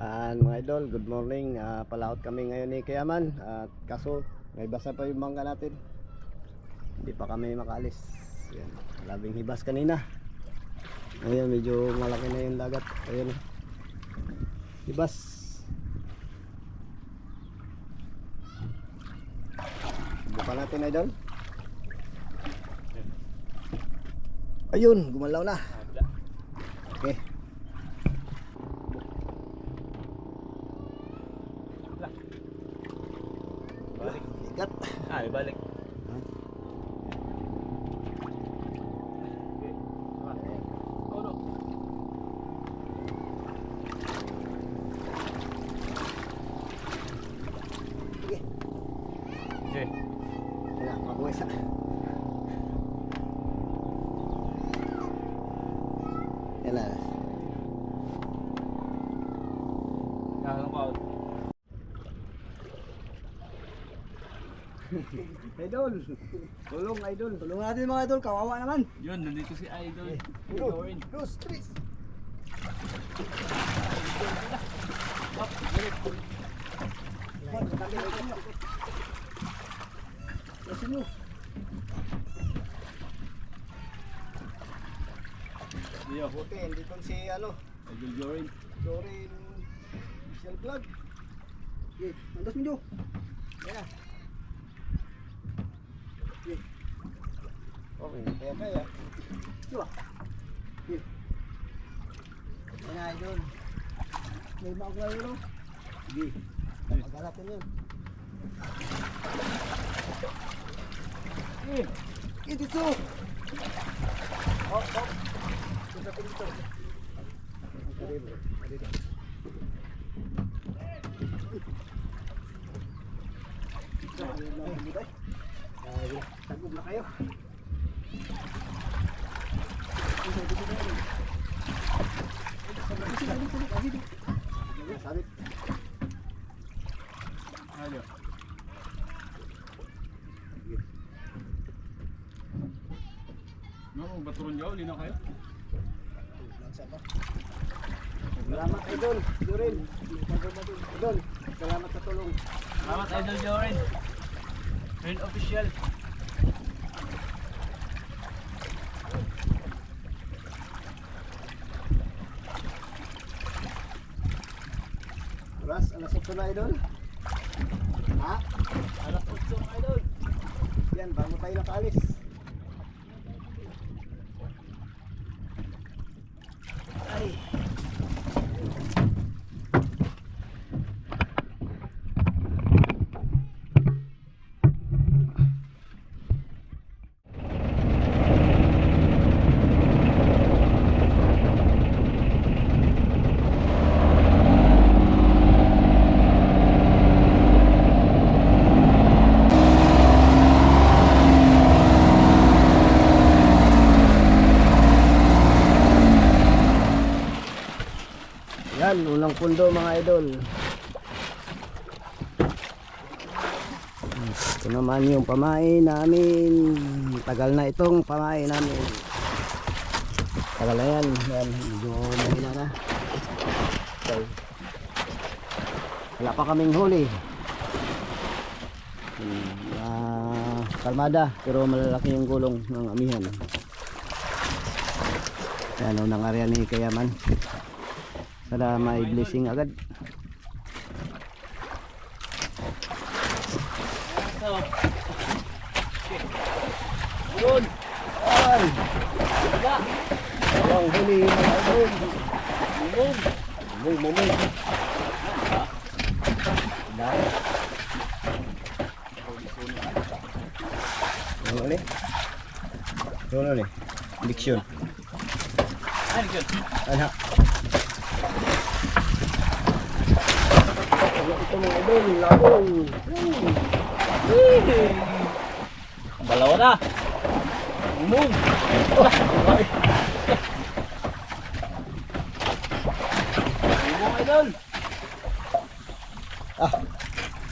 Mga idol, good morning. Palaot kami ngayon ni Kayaman. Kaso may basa pa yung mangga natin. Hindi pa kami makaalis. Yan, labing hibas kanina. Ngayon medyo malaki na yung dagat. Ayun, hibas. Buka natin, idol. Ayun, gumalaw na. Okay. Balik. Ikat. Balik. Okay. Wala, mabuhay sa. Yan na. Idol, tulong idol. Tulong natin mga idol, kawawa naman. Yun, nandito si Idol. Dos, tres. Buti, hindi ko si ano, Idol Jorin. Jorin official vlog. Okay, andas mo Jo. Yan na. Okay, kaya. Diba? Okay. Yan na, idol. May bago na yun, no? Sige. Pag-alapin yun. Dito! Oh. Dito. Dito. Tagog na kayo. Sabit. Ayo. No, baturon jauh, lino kayo. Salamat idol, Jorin. Idol, salamat sa tulong. Salamat Idol Jorin. Friend official. Oras, alas 8 na idol. Ha? Alas 8 Idol. Yan, bago tayo nakaalis. Ay. Yan, unang pundo mga idol. Ito naman yung pamain namin. Tagal na itong pamain namin. Tagal na yan. Yan, medyo mahina na. Okay. Wala pa kaming huli. Kalmada, pero malalaki yung gulong ng amihan. Yan, unang area ni Kayaman. Para may blessing agad. Yun. Ay! Walang huli mga idol. Mumong. Dahil. Ano ni? Diksyon. Ano yun? Ano? Ito mga idol, labong. Balaw na. Move. Move Idol.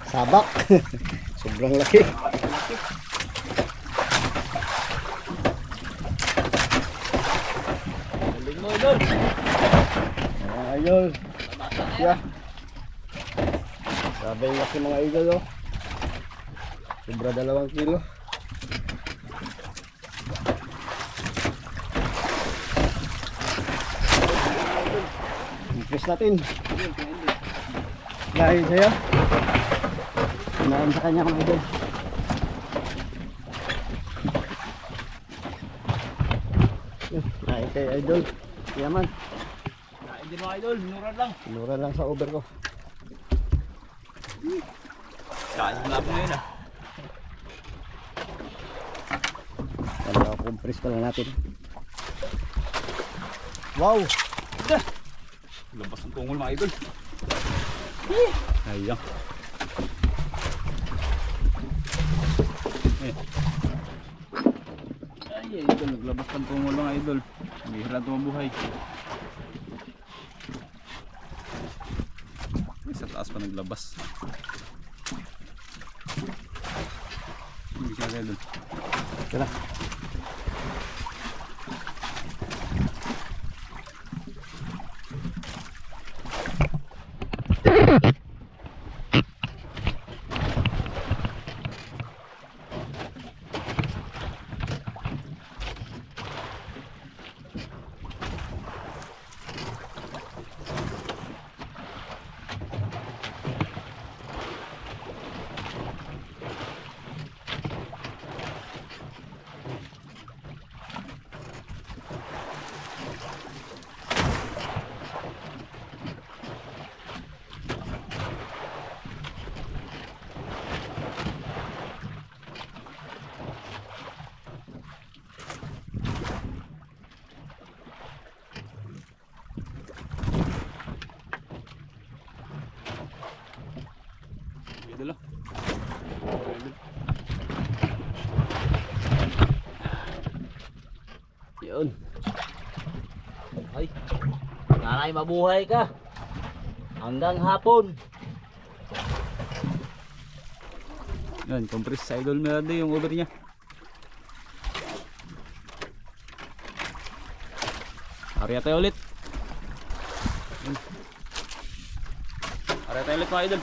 Sabak. Sobrang laki. Galing mo Idol. Idol. Yeah. Grabe yung laki mga idol oh. Sobra 2 kilo. Increase natin. Dahil sa'yo. Hinaan sa kanya mga idol. Ay kay idol. Yaman. Hindi mga idol, mura lang. Mura lang sa over ko. Kain nga po ngayon ah. Ano, compress pa lang natin. Wow! Labas ang tungol mga idol. Ayang. Ay idol, naglabas ang tungol mga idol. Bihira ito mabuhay. Sa taas pa naglabas. Hindi siya mga idol. Tara. Idol ah. Idol. Yun. Ay, nanay mabuhay ka hanggang hapon. Yan, compress sa idol meron yung over niya. Arya tayo ulit. Arya tayo ulit mga idol.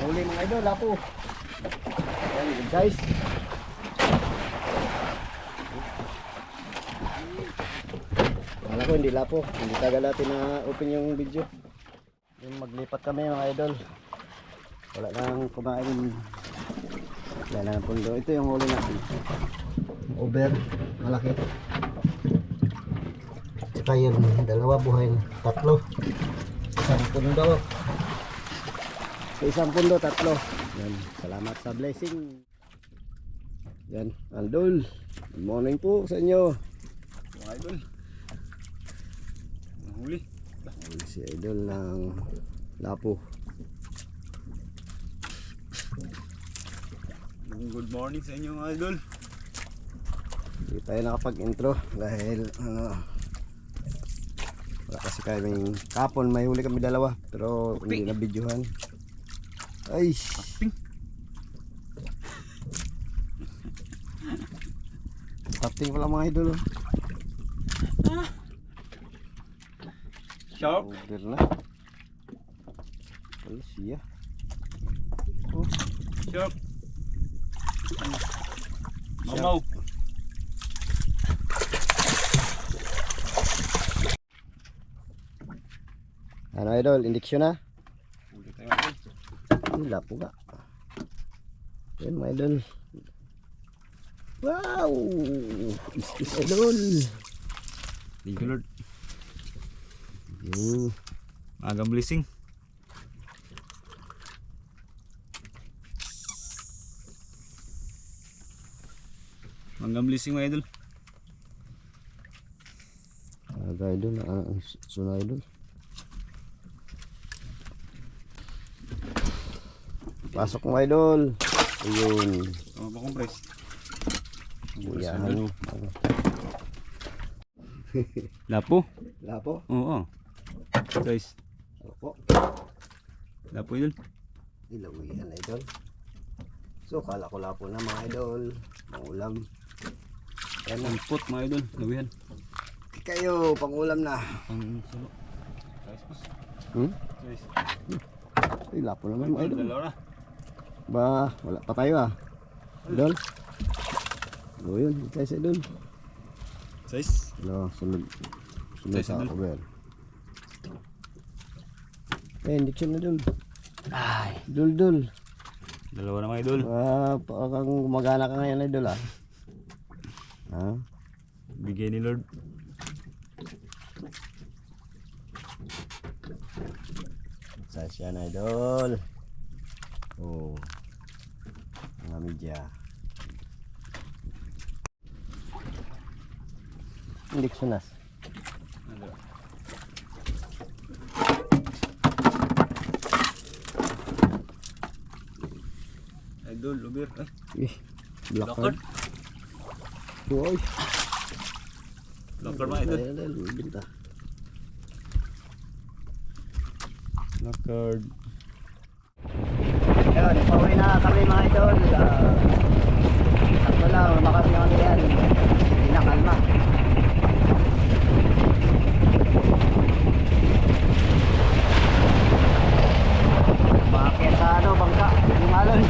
Huli mga idol, lapo. Yan guys. Wala ko hindi lapo. Hindi tagal natin na open yung video. Yung maglipat kami mga idol. Wala nang kumain. Wala nang pundo. Ito yung huli natin. Over. Malaki. Tsaka yun. 2 buhay na. 3. Isang pundo. Sa isang pundo, 3. Yan. Salamat sa blessing. Yan. Idol. Good morning po sa inyo. Mga idol. Huli. Huli si idol ng lapo. Good morning sa inyo mga idol. Hindi tayo nakapag-intro dahil wala kasi kaming kapon, may huli kami 2 pero hindi na videohan. Ay! Ping. Tapting pala mga idol. Sharp. Over na. Wala siya. Oh, Sharp. Mamaw. ano idol, indiksyon na? Huli tayo mga idol. Ay, lapo nga. Yan mga idol. Wow! Is idol. Thank you Lord. Hmm. Agang blessing. Agang blessing mga idol. Aga idol, suna idol. Pasok mo idol. Ayun. Oh, pa-compress. Iyahan mo. Lapo. Lapo. Oo. Guys, Lapo. lapo yun. Ilawihan idol. So kala ko lapo na mga idol. Pangulam. Yan lang. Put mga idol. Gawihan. Kayo, pangulam na. Ang sulo. Hmm? Guys, Ay, lapo naman mga idol. dalawa na. Ba, wala pa tayo ah. Idol. O yun, size idol. Size? Ano, sunod. Sunod Size sa idol. cover. Eh, injection na dul. Ay, Dul. dalawa na mga idol. Parang gumagana ka ngayon idol ah. Ha? Bigay ni Lord. Size yan idol. Oh. Mga media. Injection nas. Ano? Idol, Uber. Eh, black Locker. card. Boy. Locker mga idol. Idol, binta. Black card. Ayun, pauwi na kami mga idol. Sakto lang, lumakas na kami yan. Hindi na kalma. Bakit sa ano, bangka, yung alon.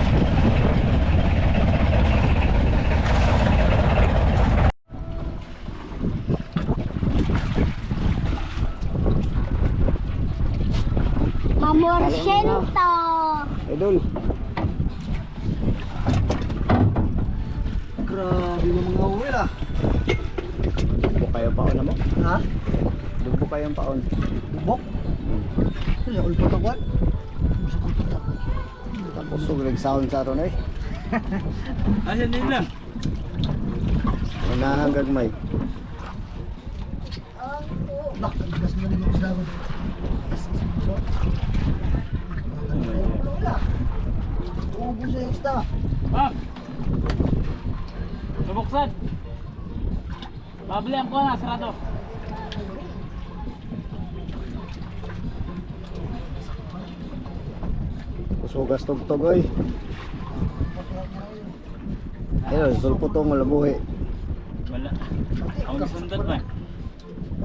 Mamorsyento! Idol. Grabe mo mga uwi lah. Bubok kayo paon na mo? Ha? Bubok kayong paon. Bubok? Ay, ulpot ang kwan. Tapos sugrig sound sa aron eh. Asan din lang? Unahan gagmay. Ah! Subuksan! Babalihan ko na, sarado. Kusugas tugtog oy. Ayun, sulputong malabuhi. Wala. Ako nasundan ba?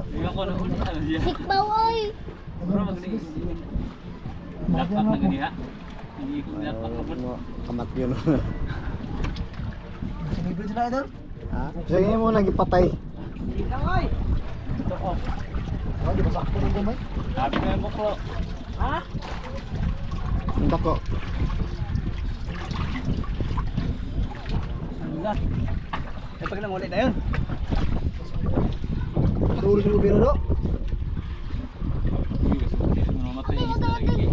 Hindi ako nasundan. Sikbaw oy! Bro, mag-release. Laptop na ganiha. Hindi ko laptop kapot. Kamat yun. Sinibig sila idol? Ha? Sige mo nagipatay. Hindi lang ay. Ito ko. Oh, di ba sakto ng gamay? Sabi ko yung buklo. Ha? Ang bako. Ano? Eh pag nang ulit na yun. Tuloy sa biro do. Mamatay yung isa lagi.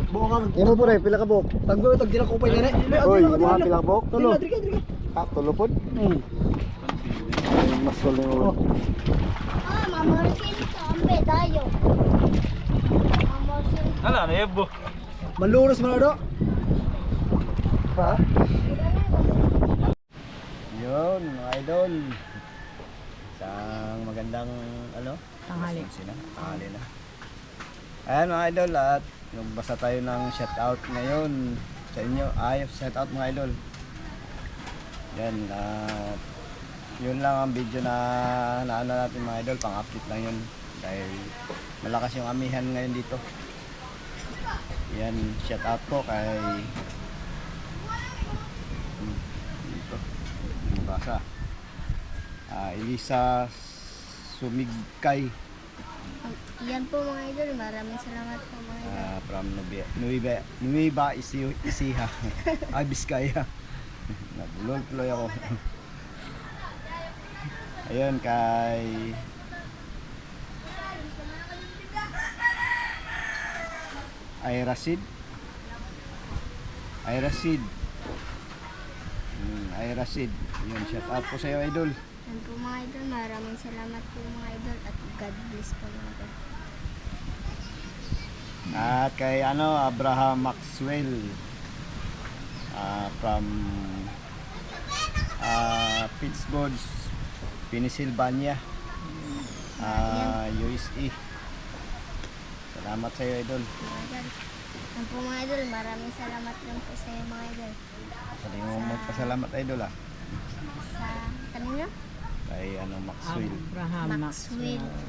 Buo ka. Yan mo po rin, pila ka buhok. Tagbo tag dira ko pa yan eh. Oy, mga pila ka buhok. Tulo. Diri diri. Ha, tulo po. Ay, mas suling ulo. Ah, mamorsyento! Ambe, tayo! Mamorsyento! Hala, nayabo. Maluros man do. Ha? Yun, mga idol. Isang magandang ano? Tanghali. Tanghali na. Ayan mga idol, at nagbasa tayo ng shoutout ngayon sa inyo. Ay, shoutout mga idol. Yan, yun lang ang video na ano natin mga idol, pang-update lang yun. Dahil malakas yung amihan ngayon dito. Yan, shoutout po kay dito, mabasa. Elisa Sumigkay Yan po mga idol, maraming salamat po mga idol. from Nueva Ecija. Ay, Biskaya. Nabulol-tuloy ako. Ayun, kay Irasid. Irasid. Yun, shout out po sa iyo, idol. Yan po mga idol, maraming salamat po mga idol at God bless po mga idol. At kay Abraham Maxwell from Pittsburgh, Pennsylvania, USA. Salamat sa iyo, idol. Mga idol. Yan po mga idol, maraming salamat lang po sa iyo mga idol. Sabi mo magpasalamat, idol Sa kanina? Kay ano, Maxwell.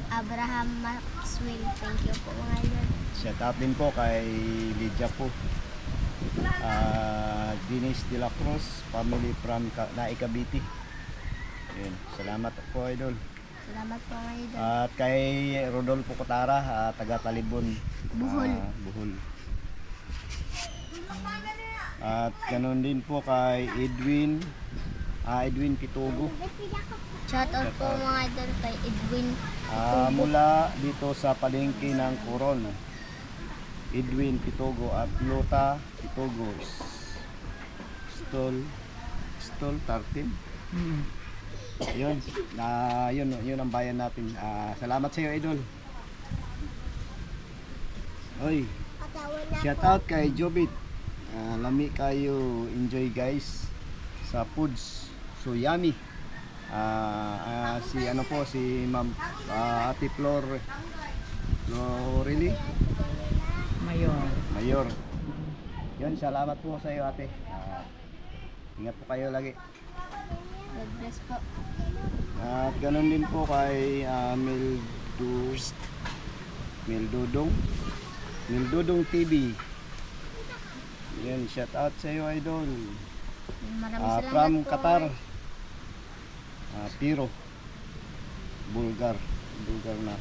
Abraham Maxwell. Thank you po mga idol. Shout out din po kay Lydia po. Denise de la Cruz, family from Naikabiti. Yun, salamat po idol. Salamat po mga idol. At kay Rodolfo Cotara, taga Talibon, Buhol. Buhol. At ganun din po kay Edwin Pitugo. Shoutout po mga idol kay Edwin. Mula dito sa palengke ng Coron. Edwin Pitugo at Lota Pitugo. Stol 13. Yun, yun ang bayan natin. Salamat sa iyo, idol. Oy, shout out kay Jobit. Lami kayo, enjoy guys sa foods. So yummy. Si ano po, si Ma'am Ate Florely Mayor. Yun, salamat po sa iyo, ate. Ingat po kayo lagi. God bless po. At ganun din po kay Mildudong TV. Yan, shout out sa iyo, idol. Maraming salamat From po. Qatar. Tiro. Bulgar na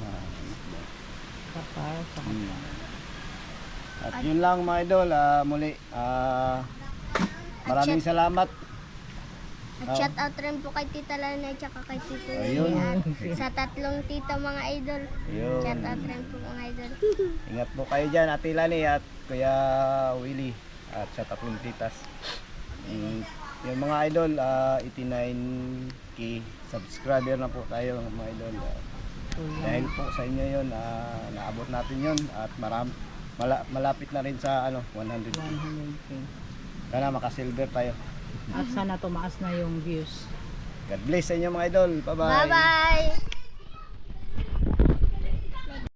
At yun lang mga idol, muli maraming salamat. At shout out rin po kay Tita Lana at saka kay Tito Ayun. Lina at sa tatlong tita mga idol. Ayun. Shout out rin po mga idol. Ingat po kayo dyan, Ate Lani at Kuya Willie at sa tatlong titas. Yung mga idol, 89k subscriber na po tayo mga idol. Dahil po sa inyo yun, naabot natin yun at malapit na rin sa 100k. Sana makasilver tayo. At sana tumaas na yung views. God bless sa inyo mga idol. Bye-bye. Bye-bye!